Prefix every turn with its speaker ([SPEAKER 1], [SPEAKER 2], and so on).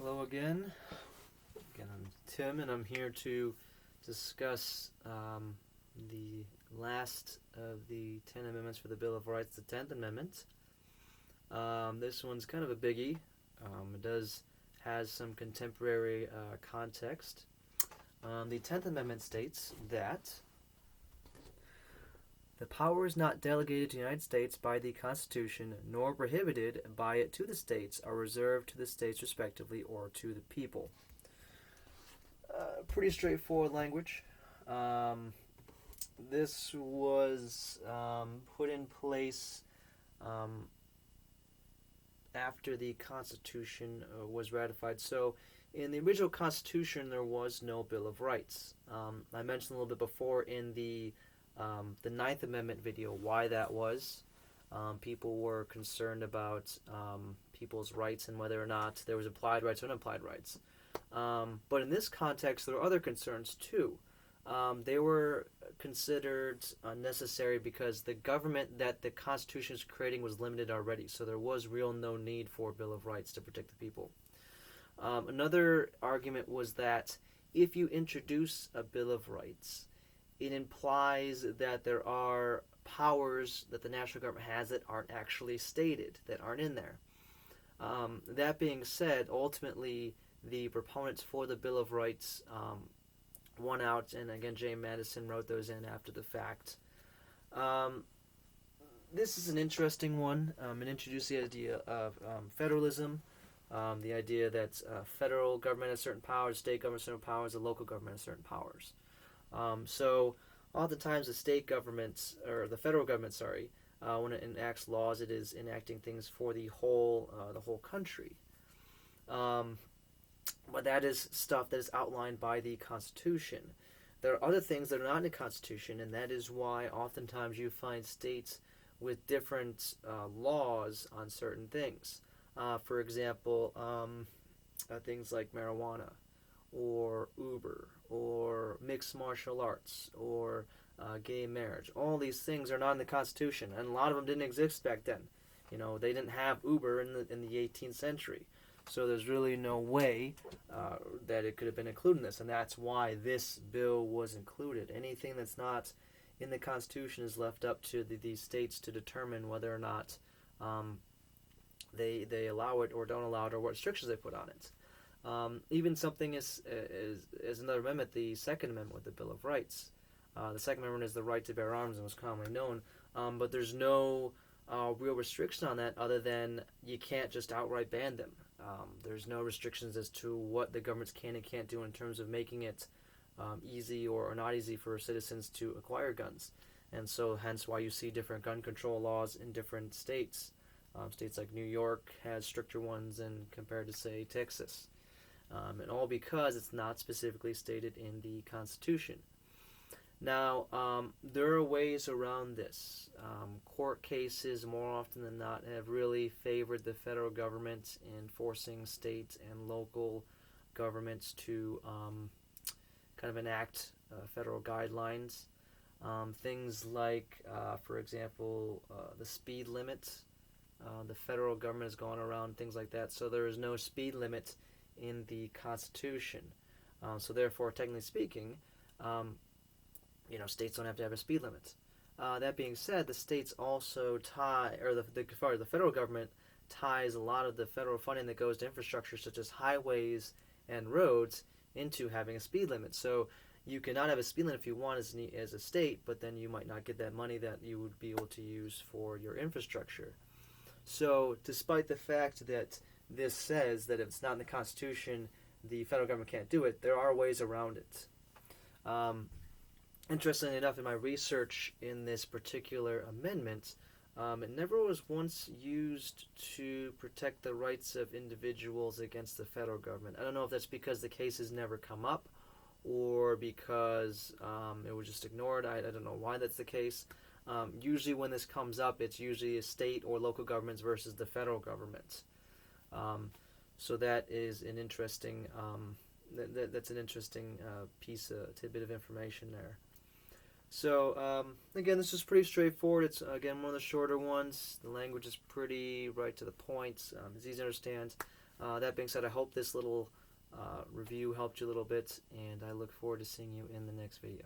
[SPEAKER 1] Hello again. Again, I'm Tim, and I'm here to discuss the last of the 10 amendments for the Bill of Rights, the 10th Amendment. This one's kind of a biggie. It has some contemporary context. The 10th Amendment states that the power is not delegated to the United States by the Constitution, nor prohibited by it to the states, are reserved to the states respectively or to the people. Pretty straightforward language. This was put in place after the Constitution was ratified. So, in the original Constitution, there was no Bill of Rights. I mentioned a little bit before in the Ninth Amendment video why that was. People were concerned about people's rights and whether or not there was implied rights or unimplied rights. But in this context, there were other concerns too. They were considered unnecessary because the government that the Constitution is creating was limited already, so there was no need for a Bill of Rights to protect the people. Another argument was that if you introduce a Bill of Rights, it implies that there are powers that the national government has that aren't actually stated, that aren't in there. That being said, ultimately, the proponents for the Bill of Rights won out, and again, James Madison wrote those in after the fact. This is an interesting one. It introduced the idea of federalism, the idea that federal government has certain powers, state government has certain powers, the local government has certain powers. So, oftentimes the state governments, or the federal government, when it enacts laws, it is enacting things for the whole country. But that is stuff that is outlined by the Constitution. There are other things that are not in the Constitution, and that is why oftentimes you find states with different laws on certain things. For example, things like marijuana, or Uber, or mixed martial arts, or gay marriage. All these things are not in the Constitution, and a lot of them didn't exist back then. They didn't have Uber in the 18th century. So there's really no way that it could have been included in this, and that's why this bill was included. Anything that's not in the Constitution is left up to these states to determine whether or not they allow it or don't allow it, or what restrictions they put on it. Even something as another amendment, the Second Amendment with the Bill of Rights. The Second Amendment is the right to bear arms and was commonly known, but there's no real restriction on that other than you can't just outright ban them. There's no restrictions as to what the governments can and can't do in terms of making it easy or not easy for citizens to acquire guns. And so hence why you see different gun control laws in different states. States like New York has stricter ones compared to, say, Texas. And all because it's not specifically stated in the Constitution. Now, there are ways around this. Court cases, more often than not, have really favored the federal government in forcing state and local governments to kind of enact federal guidelines. Things like, for example, the speed limit. The federal government has gone around things like that, so there is no speed limit in the Constitution. So therefore, technically speaking, states don't have to have a speed limit. That being said, the states also the federal government ties a lot of the federal funding that goes to infrastructure, such as highways and roads, into having a speed limit. So you cannot have a speed limit if you want as a state, but then you might not get that money that you would be able to use for your infrastructure. So, despite the fact that this says that if it's not in the Constitution, the federal government can't do it, there are ways around it. Interestingly enough, in my research in this particular amendment, it never was once used to protect the rights of individuals against the federal government. I don't know if that's because the cases never come up or because it was just ignored. I don't know why that's the case. Usually when this comes up, it's usually a state or local governments versus the federal government. So that is an interesting that's an interesting tidbit of information there. So, again, this is pretty straightforward. It's, again, one of the shorter ones. The language is pretty right to the point. It's easy to understand. That being said, I hope this little review helped you a little bit, and I look forward to seeing you in the next video.